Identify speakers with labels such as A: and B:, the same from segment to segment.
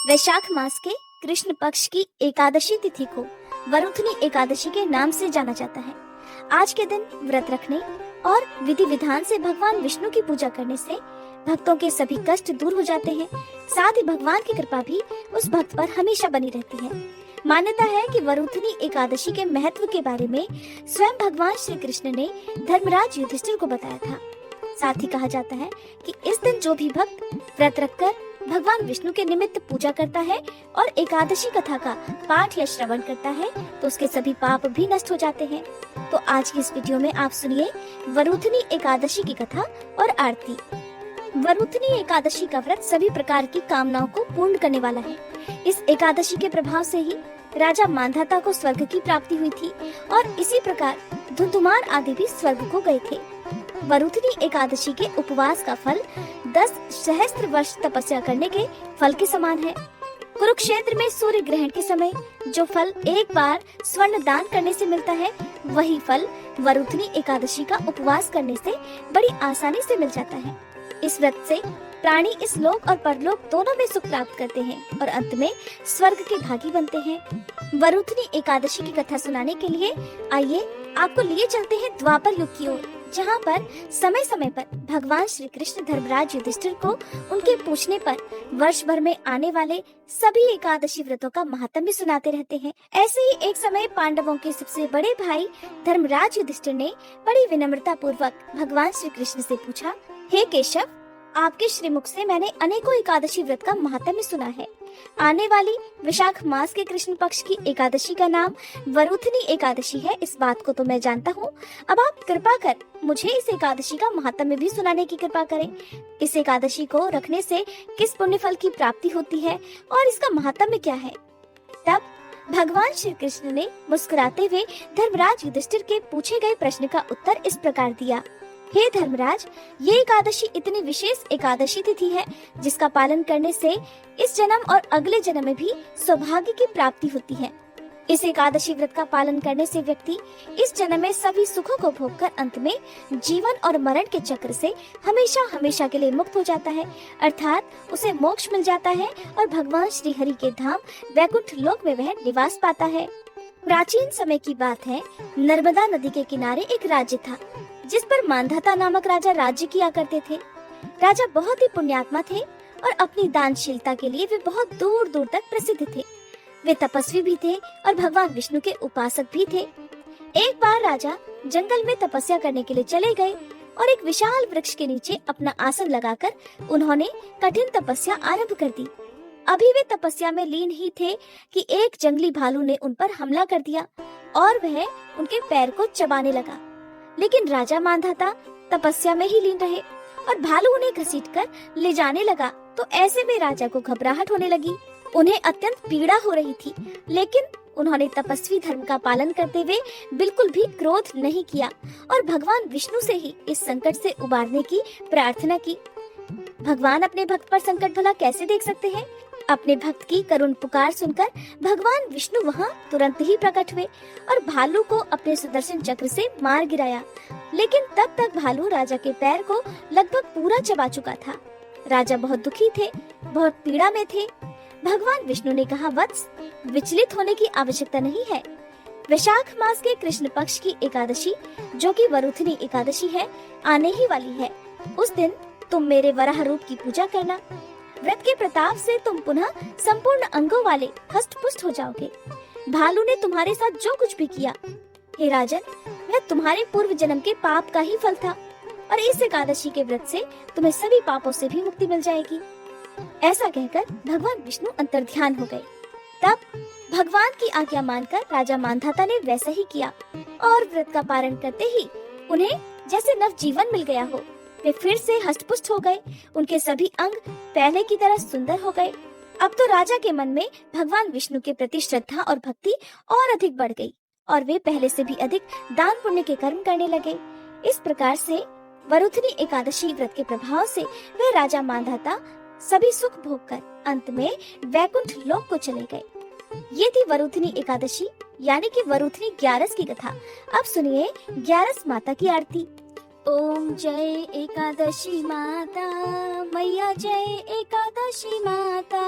A: वैशाख मास के कृष्ण पक्ष की एकादशी तिथि को वरुथनी एकादशी के नाम से जाना जाता है। आज के दिन व्रत रखने और विधि विधान से भगवान विष्णु की पूजा करने से भक्तों के सभी कष्ट दूर हो जाते हैं। साथ ही भगवान की कृपा भी उस भक्त पर हमेशा बनी रहती है। मान्यता है कि वरुथनी एकादशी के महत्व के बारे में स्वयं भगवान श्री कृष्ण ने धर्मराज युधिष्ठिर को बताया था। साथ ही कहा जाता है कि इस दिन जो भी भक्त व्रत रखकर भगवान विष्णु के निमित्त पूजा करता है और एकादशी कथा का पाठ या श्रवण करता है तो उसके सभी पाप भी नष्ट हो जाते हैं। तो आज की इस वीडियो में आप सुनिए वरुथनी एकादशी की कथा और आरती। वरुथनी एकादशी का व्रत सभी प्रकार की कामनाओं को पूर्ण करने वाला है। इस एकादशी के प्रभाव से ही राजा मांधाता को स्वर्ग की प्राप्ति हुई थी और इसी प्रकार धुंधुमार आदि भी स्वर्ग को गए थे। वरुथनी एकादशी के उपवास का फल 10 सहस्त्र वर्ष तपस्या करने के फल के समान है। कुरुक्षेत्र में सूर्य ग्रहण के समय जो फल एक बार स्वर्ण दान करने से मिलता है, वही फल वरुथनी एकादशी का उपवास करने से बड़ी आसानी से मिल जाता है। इस व्रत से प्राणी इस लोक और परलोक दोनों में सुख प्राप्त करते हैं और अंत में स्वर्ग के भागी बनते हैं। वरुथनी एकादशी की कथा सुनाने के लिए आइए आपको लिए चलते हैं द्वापर युग की ओर, जहाँ पर समय समय पर भगवान श्री कृष्ण धर्मराज युधिष्ठिर को उनके पूछने पर वर्ष भर में आने वाले सभी एकादशी व्रतों का महात्म्य सुनाते रहते हैं। ऐसे ही एक समय पांडवों के सबसे बड़े भाई धर्मराज युधिष्ठिर ने बड़ी विनम्रता पूर्वक भगवान श्री कृष्ण से पूछा, हे केशव, आपके श्रीमुख से मैंने अनेकों एकादशी व्रत का महात्म्य सुना है। आने वाली वैशाख मास के कृष्ण पक्ष की एकादशी का नाम वरुथनी एकादशी है, इस बात को तो मैं जानता हूँ। अब आप कृपा कर मुझे इस एकादशी का महात्म्य भी सुनाने की कृपा करें। इस एकादशी को रखने से किस पुण्य फल की प्राप्ति होती है और इसका महात्म्य क्या है? तब भगवान श्री कृष्ण ने मुस्कुराते हुए धर्मराज युधिष्ठिर के पूछे गए प्रश्न का उत्तर इस प्रकार दिया, हे धर्मराज, ये एकादशी इतनी विशेष एकादशी तिथि है जिसका पालन करने से इस जन्म और अगले जन्म में भी सौभाग्य की प्राप्ति होती है। इस एकादशी व्रत का पालन करने से व्यक्ति इस जन्म में सभी सुखों को भोगकर अंत में जीवन और मरण के चक्र से हमेशा हमेशा के लिए मुक्त हो जाता है, अर्थात उसे मोक्ष मिल जाता है और भगवान श्री हरि के धाम वैकुंठ लोक में वह निवास पाता है। प्राचीन समय की बात है, नर्मदा नदी के किनारे एक राज्य था जिस पर मांधाता नामक राजा राज्य किया करते थे। राजा बहुत ही पुण्यात्मा थे और अपनी दानशीलता के लिए वे बहुत दूर दूर तक प्रसिद्ध थे। वे तपस्वी भी थे और भगवान विष्णु के उपासक भी थे। एक बार राजा जंगल में तपस्या करने के लिए चले गए और एक विशाल वृक्ष के नीचे अपना आसन लगाकर उन्होंने कठिन तपस्या आरंभ कर दी। अभी वे तपस्या में लीन ही थे कि एक जंगली भालू ने उन पर हमला कर दिया और वह उनके पैर को चबाने लगा। लेकिन राजा मांधाता तपस्या में ही लीन रहे और भालू उन्हें घसीटकर ले जाने लगा। तो ऐसे में राजा को घबराहट होने लगी। उन्हें अत्यंत पीड़ा हो रही थी, लेकिन उन्होंने तपस्वी धर्म का पालन करते हुए बिल्कुल भी क्रोध नहीं किया और भगवान विष्णु से ही इस संकट से उबारने की प्रार्थना की। भगवान अपने भक्त पर संकट भला कैसे देख सकते हैं? अपने भक्त की करुण पुकार सुनकर भगवान विष्णु वहां तुरंत ही प्रकट हुए और भालू को अपने सुदर्शन चक्र से मार गिराया। लेकिन तब तक भालू राजा के पैर को लगभग पूरा चबा चुका था। राजा बहुत दुखी थे, बहुत पीड़ा में थे। भगवान विष्णु ने कहा, वत्स, विचलित होने की आवश्यकता नहीं है। वैशाख मास के कृष्ण पक्ष की एकादशी, जो कि वरुथनी एकादशी है, आने ही वाली है। उस दिन तुम मेरे वराह रूप की पूजा करना। व्रत के प्रताप से तुम पुनः संपूर्ण अंगों वाले हष्ट पुष्ट हो जाओगे। भालू ने तुम्हारे साथ जो कुछ भी किया, हे राजन, वह तुम्हारे पूर्व जन्म के पाप का ही फल था और इस एकादशी के व्रत से तुम्हें सभी पापों से भी मुक्ति मिल जाएगी। ऐसा कहकर भगवान विष्णु अंतर्ध्यान हो गए। तब भगवान की आज्ञा मानकर राजा मांधाता ने वैसा ही किया और व्रत का पालन करते ही उन्हें जैसे नव जीवन मिल गया हो। वे फिर से हष्टपुष्ट हो गए। उनके सभी अंग पहले की तरह सुंदर हो गए। अब तो राजा के मन में भगवान विष्णु के प्रति श्रद्धा और भक्ति और अधिक बढ़ गई और वे पहले से भी अधिक दान पुण्य के कर्म करने लगे। इस प्रकार से वरुथनी एकादशी व्रत के प्रभाव से वे राजा मांधाता सभी सुख भोग कर अंत में वैकुंठ लोक को चले गए। ये थी वरुथनी एकादशी यानी कि वरुथनी 11 की कथा। अब सुनिए 11 माता की आरती। ओम जय एकादशी माता, मैया जय एकादशी माता,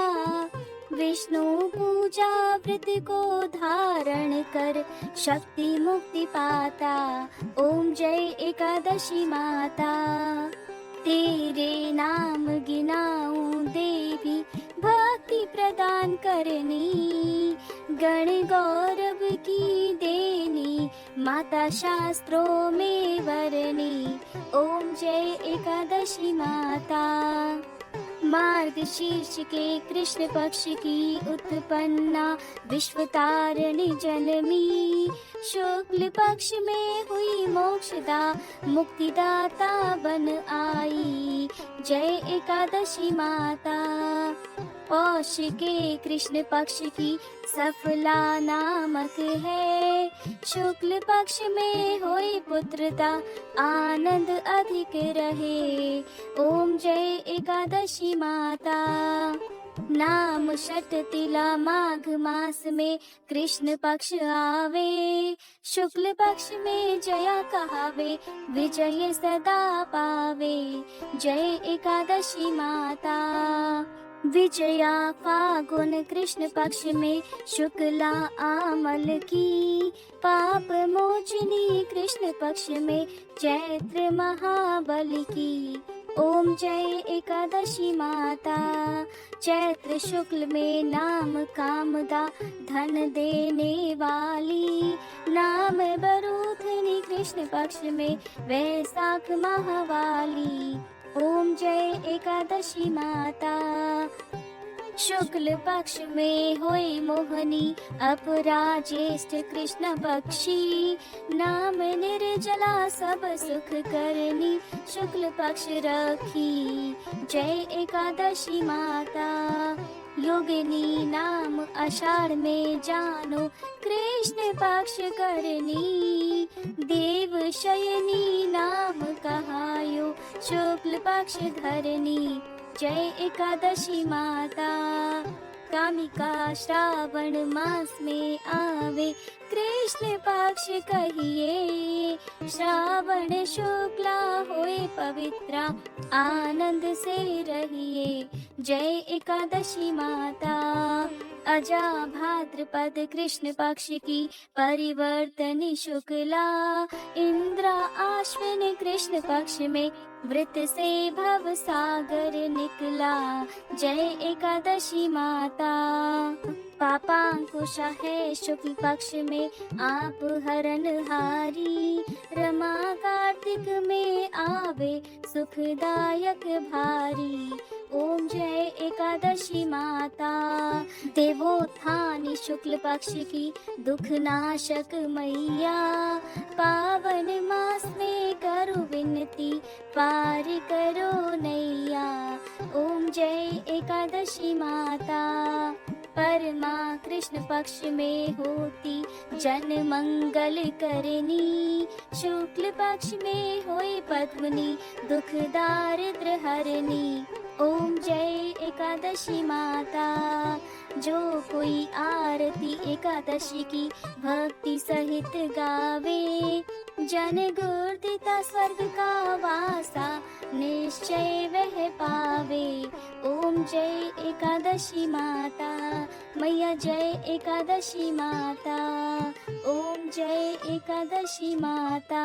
A: विष्णु पूजा व्रत को धारण कर शक्ति मुक्ति पाता। ओम जय एकादशी माता। तेरे नाम गिनाऊं देवी भक्ति प्रदान करनी, गण गौरव की देनी माता शास्त्रों में वरनी। ओम जय एकादशी माता। मार्गशीर्ष के कृष्ण पक्ष की उत्पन्ना विश्वतारिणी जन्मी, शुक्ल पक्ष में हुई मोक्षदा मुक्तिदाता बन आई। जय एकादशी माता। पौष के कृष्ण पक्ष की सफला नामक है, शुक्ल पक्ष में होई पुत्रता आनंद अधिक रहे। ओम जय एकादशी माता। नाम षट तिला माघ मास में कृष्ण पक्ष आवे, शुक्ल पक्ष में जया कहावे विजय सदा पावे। जय एकादशी माता। विजया फागुन कृष्ण पक्ष में शुक्ला आमल की, पाप मोचनी कृष्ण पक्ष में चैत्र महाबली की। ओम जय एकादशी माता। चैत्र शुक्ल में नाम कामदा धन देने वाली, नाम बरूथनी कृष्ण पक्ष में वैशाख महावाली। ओम जय एकादशी माता। शुक्ल पक्ष में होई मोहनी अपराजेष्ठ कृष्ण पक्षी, नाम निर्जला सब सुख करनी शुक्ल पक्ष रखी। जय एकादशी माता। योगिनी नाम आषाढ़ में जानो कृष्ण पक्ष करनी, देव शयनी नाम कहायो शुक्ल पक्ष धरनी। जय एकादशी माता। कामिका श्रावण मास में आवे कृष्ण पक्ष कहिए, श्रावण शुक्ला होए पवित्रा आनंद से रहिए। जय एकादशी माता। अजा भाद्रपद कृष्ण पक्ष की परिवर्तनी शुक्ला, इंद्रा आश्विन कृष्ण पक्ष में व्रत से भव सागर निकला। जय एकादशी माता। पापांकुश है शुक्ल पक्ष में आप हरण हारी, रमा कार्तिक में आवे सुखदायक भारी। ओम जय एकादशी माता। देवोत्थानी शुक्ल पक्ष की दुख नाशक मैया, पावन मास में करो विनती पार करो नैया। ओम जय एकादशी माता। परमा कृष्ण पक्ष में होती जन मंगल करनी, शुक्ल पक्ष में होई पद्मनी दुख दारिद्र हरनी। ओम जय एकादशी माता। जो कोई आरती एकादशी की भक्ति सहित गावे, जन गुर्दिता स्वर्ग का वासा निश्चय वह पावे। ओम जय एकादशी माता। मैया जय एकादशी माता। ओम जय एकादशी माता।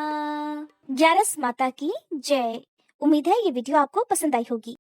A: ग्यारस माता की जय। उम्मीद है ये वीडियो आपको पसंद आई होगी।